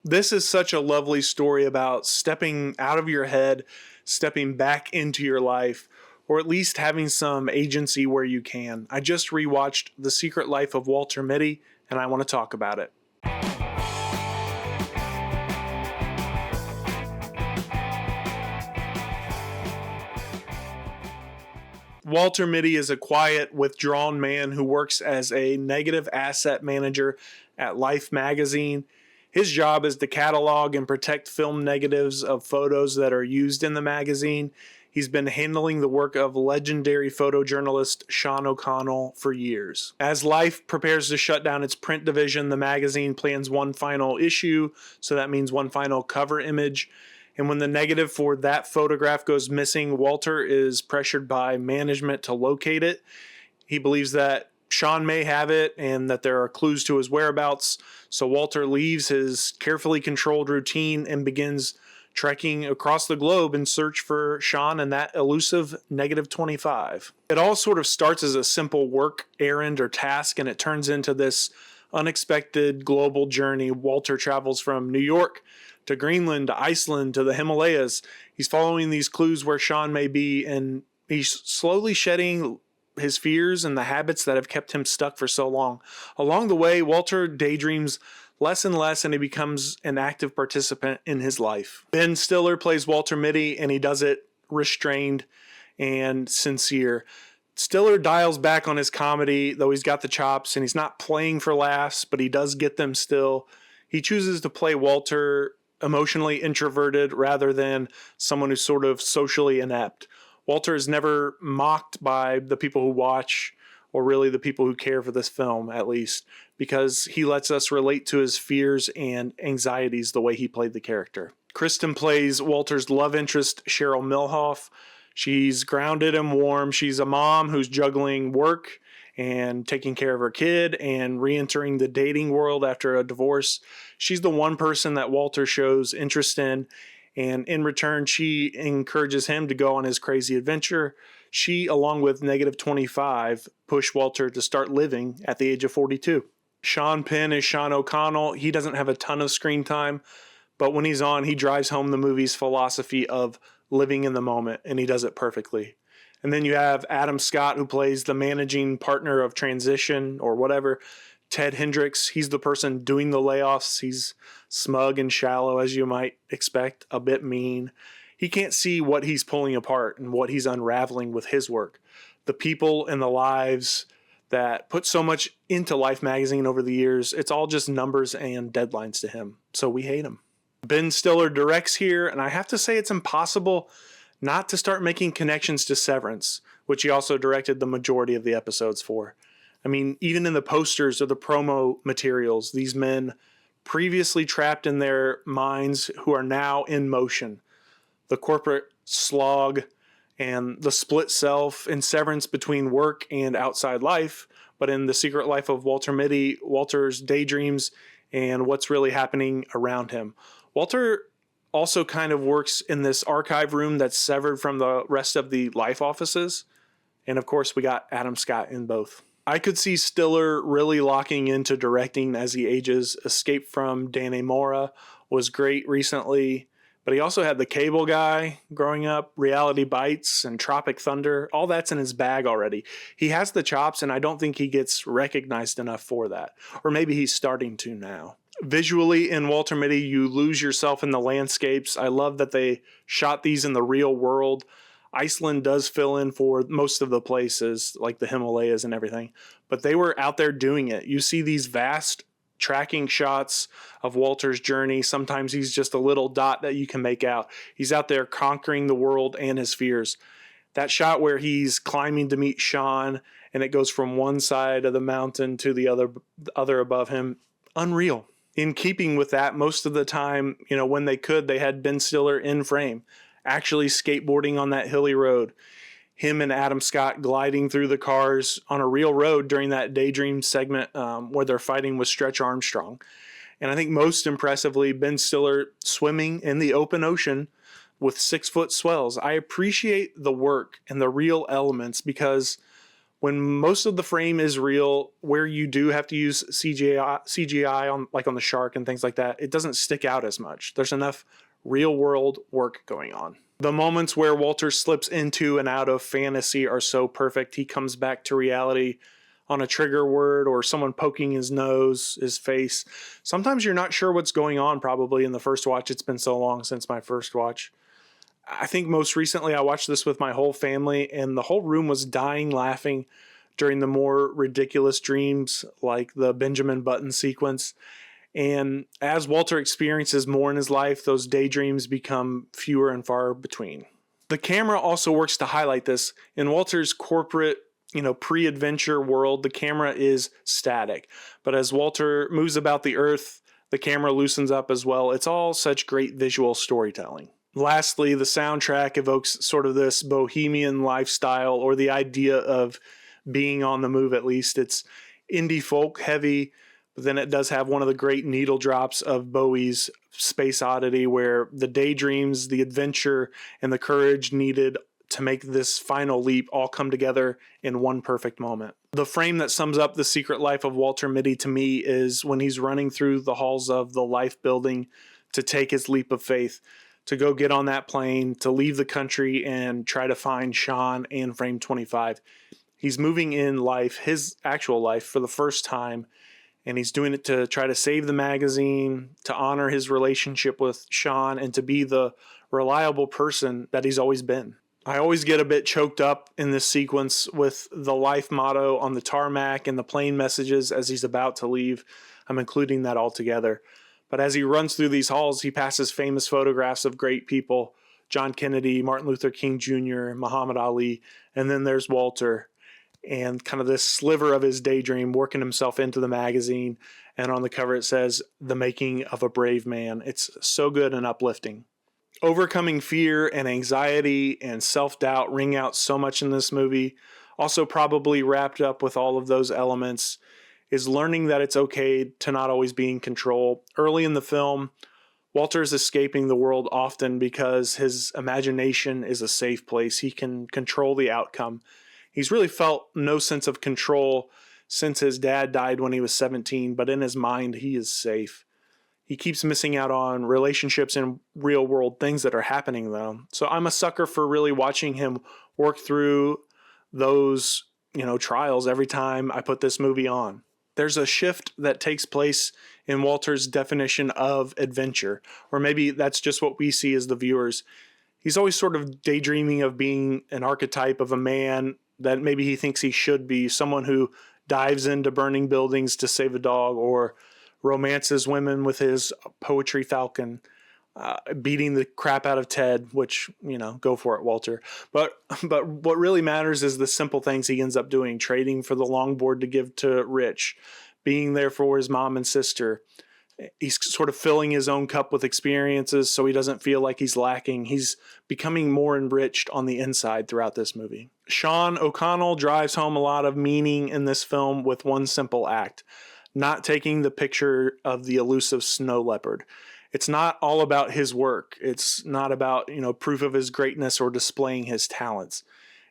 This is such a lovely story about stepping out of your head, stepping back into your life, or at least having some agency where you can. I just rewatched The Secret Life of Walter Mitty, and I want to talk about it. Walter Mitty is a quiet, withdrawn man who works as a negative asset manager at Life magazine. His job is to catalog and protect film negatives of photos that are used in the magazine. He's been handling the work of legendary photojournalist Sean O'Connell for years. As Life prepares to shut down its print division, the magazine plans one final issue, so that means one final cover image. And when the negative for that photograph goes missing, Walter is pressured by management to locate it. He believes that Sean may have it and that there are clues to his whereabouts. So Walter leaves his carefully controlled routine and begins trekking across the globe in search for Sean and that elusive negative 25. It all sort of starts as a simple work errand or task, and it turns into this unexpected global journey. Walter travels from New York to Greenland, to Iceland, to the Himalayas. He's following these clues where Sean may be, and he's slowly shedding his fears and the habits that have kept him stuck for so long. Along the way, Walter daydreams less and less, and he becomes an active participant in his life. Ben Stiller plays Walter Mitty, and he does it restrained and sincere. Stiller dials back on his comedy, though he's got the chops, and he's not playing for laughs, but he does get them still. He chooses to play Walter emotionally introverted rather than someone who's sort of socially inept. Walter is never mocked by the people who watch, or really the people who care for this film, at least, because he lets us relate to his fears and anxieties the way he played the character. Kristen plays Walter's love interest, Cheryl Milhoff. She's grounded and warm. She's a mom who's juggling work and taking care of her kid and re-entering the dating world after a divorce. She's the one person that Walter shows interest in, and in return, she encourages him to go on his crazy adventure. She, along with negative 25, push Walter to start living at the age of 42. Sean Penn is Sean O'Connell. He doesn't have a ton of screen time, but when he's on, he drives home the movie's philosophy of living in the moment, and he does it perfectly. And then you have Adam Scott, who plays the managing partner of transition or whatever, Ted Hendricks. He's the person doing the layoffs. He's smug and shallow, as you might expect, a bit mean. He can't see what he's pulling apart and what he's unraveling with his work. The people and the lives that put so much into Life magazine over the years, it's all just numbers and deadlines to him. So we hate him. Ben Stiller directs here, and I have to say it's impossible not to start making connections to Severance, which he also directed the majority of the episodes for. I mean, even in the posters or the promo materials, these men previously trapped in their minds who are now in motion. The corporate slog and the split self in Severance between work and outside life, but in The Secret Life of Walter Mitty, Walter's daydreams and what's really happening around him. Walter also kind of works in this archive room that's severed from the rest of the Life offices. And of course, we got Adam Scott in both. I could see Stiller really locking into directing as he ages. Escape from Dannemora was great recently, but he also had The Cable Guy growing up, Reality Bites, and Tropic Thunder. All that's in his bag already. He has the chops, and I don't think he gets recognized enough for that. Or maybe he's starting to now. Visually, in Walter Mitty, you lose yourself in the landscapes. I love that they shot these in the real world. Iceland does fill in for most of the places, like the Himalayas and everything, but they were out there doing it. You see these vast tracking shots of Walter's journey. Sometimes he's just a little dot that you can make out. He's out there conquering the world and his fears. That shot where he's climbing to meet Sean, and it goes from one side of the mountain to the other above him, unreal. In keeping with that, most of the time, when they could, they had Ben Stiller in frame, actually skateboarding on that hilly road. Him and Adam Scott gliding through the cars on a real road during that daydream segment where they're fighting with Stretch Armstrong. And I think most impressively, Ben Stiller swimming in the open ocean with 6-foot swells. I appreciate the work and the real elements because When most of the frame is real, where you do have to use CGI on the shark and things like that, it doesn't stick out as much. There's enough real world work going on. The moments where Walter slips into and out of fantasy are so perfect. He comes back to reality on a trigger word or someone poking his nose, his face. Sometimes you're not sure what's going on probably in the first watch. It's been so long since my first watch. I think most recently I watched this with my whole family and the whole room was dying laughing during the more ridiculous dreams like the Benjamin Button sequence. And as Walter experiences more in his life, those daydreams become fewer and far between. The camera also works to highlight this. In Walter's corporate, pre-adventure world, the camera is static. But as Walter moves about the earth, the camera loosens up as well. It's all such great visual storytelling. Lastly, the soundtrack evokes sort of this bohemian lifestyle or the idea of being on the move at least. It's indie folk heavy, but then it does have one of the great needle drops of Bowie's Space Oddity where the daydreams, the adventure, and the courage needed to make this final leap all come together in one perfect moment. The frame that sums up the secret life of Walter Mitty to me is when he's running through the halls of the Life building to take his leap of faith, to go get on that plane, to leave the country and try to find Sean and Frame 25. He's moving in life, his actual life, for the first time, and he's doing it to try to save the magazine, to honor his relationship with Sean, and to be the reliable person that he's always been. I always get a bit choked up in this sequence with the life motto on the tarmac and the plane messages as he's about to leave. I'm including that all together. But as he runs through these halls, he passes famous photographs of great people, John Kennedy, Martin Luther King Jr., Muhammad Ali, and then there's Walter, and kind of this sliver of his daydream working himself into the magazine. And on the cover it says, "The Making of a Brave Man." It's so good and uplifting. Overcoming fear and anxiety and self-doubt ring out so much in this movie. Also probably wrapped up with all of those elements is learning that it's okay to not always be in control. Early in the film, Walter is escaping the world often because his imagination is a safe place. He can control the outcome. He's really felt no sense of control since his dad died when he was 17, but in his mind, he is safe. He keeps missing out on relationships and real world things that are happening though. So I'm a sucker for really watching him work through those, trials every time I put this movie on. There's a shift that takes place in Walter's definition of adventure, or maybe that's just what we see as the viewers. He's always sort of daydreaming of being an archetype of a man that maybe he thinks he should be, someone who dives into burning buildings to save a dog, or romances women with his poetry falcon, beating the crap out of Ted, which, go for it, Walter. But what really matters is the simple things he ends up doing, trading for the longboard to give to Rich, being there for his mom and sister. He's sort of filling his own cup with experiences so he doesn't feel like he's lacking. He's becoming more enriched on the inside throughout this movie. Sean O'Connell drives home a lot of meaning in this film with one simple act: not taking the picture of the elusive snow leopard. It's not all about his work. It's not about, proof of his greatness or displaying his talents.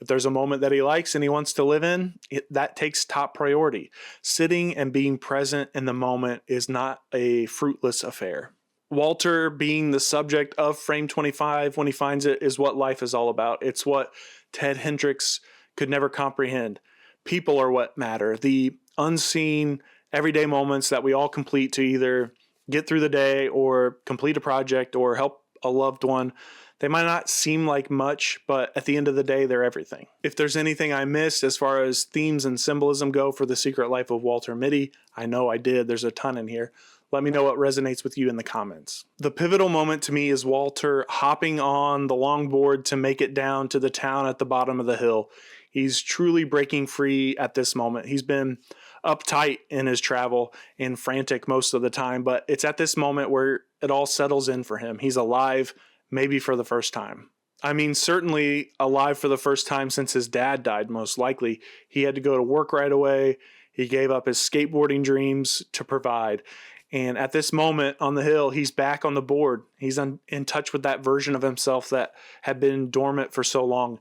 If there's a moment that he likes and he wants to live in, that takes top priority. Sitting and being present in the moment is not a fruitless affair. Walter being the subject of Frame 25 when he finds it is what life is all about. It's what Ted Hendricks could never comprehend. People are what matter. The unseen, everyday moments that we all complete to either get through the day or complete a project or help a loved one. They might not seem like much, but at the end of the day, they're everything. If there's anything I missed as far as themes and symbolism go for The Secret Life of Walter Mitty, I know I did. There's a ton in here. Let me know what resonates with you in the comments. The pivotal moment to me is Walter hopping on the longboard to make it down to the town at the bottom of the hill. He's truly breaking free at this moment. He's been uptight in his travel and frantic most of the time, but it's at this moment where it all settles in for him. He's alive, maybe for the first time. I mean, certainly alive for the first time since his dad died, most likely. He had to go to work right away. He gave up his skateboarding dreams to provide. And at this moment on the hill, he's back on the board. He's in touch with that version of himself that had been dormant for so long.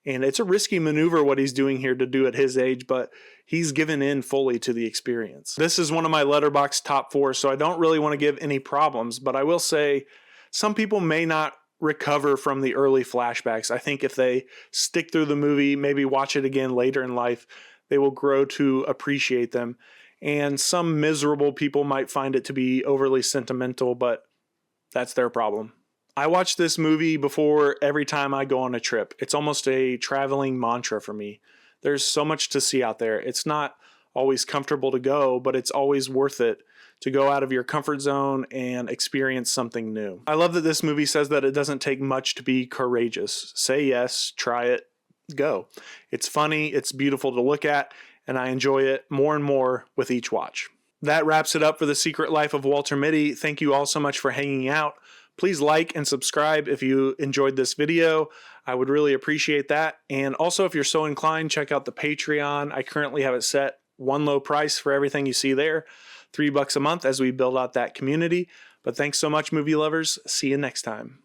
And it's a risky maneuver what he's doing here to do at his age, but he's given in fully to the experience. This is one of my Letterboxd top 4, so I don't really want to give any problems, but I will say some people may not recover from the early flashbacks. I think if they stick through the movie, maybe watch it again later in life, they will grow to appreciate them. And some miserable people might find it to be overly sentimental, but that's their problem. I watch this movie before every time I go on a trip. It's almost a traveling mantra for me. There's so much to see out there. It's not always comfortable to go, but it's always worth it to go out of your comfort zone and experience something new. I love that this movie says that it doesn't take much to be courageous. Say yes, try it, go. It's funny, it's beautiful to look at, and I enjoy it more and more with each watch. That wraps it up for The Secret Life of Walter Mitty. Thank you all so much for hanging out. Please like and subscribe if you enjoyed this video. I would really appreciate that. And also, if you're so inclined, check out the Patreon. I currently have it set one low price for everything you see there, $3 a month as we build out that community. But thanks so much, movie lovers. See you next time.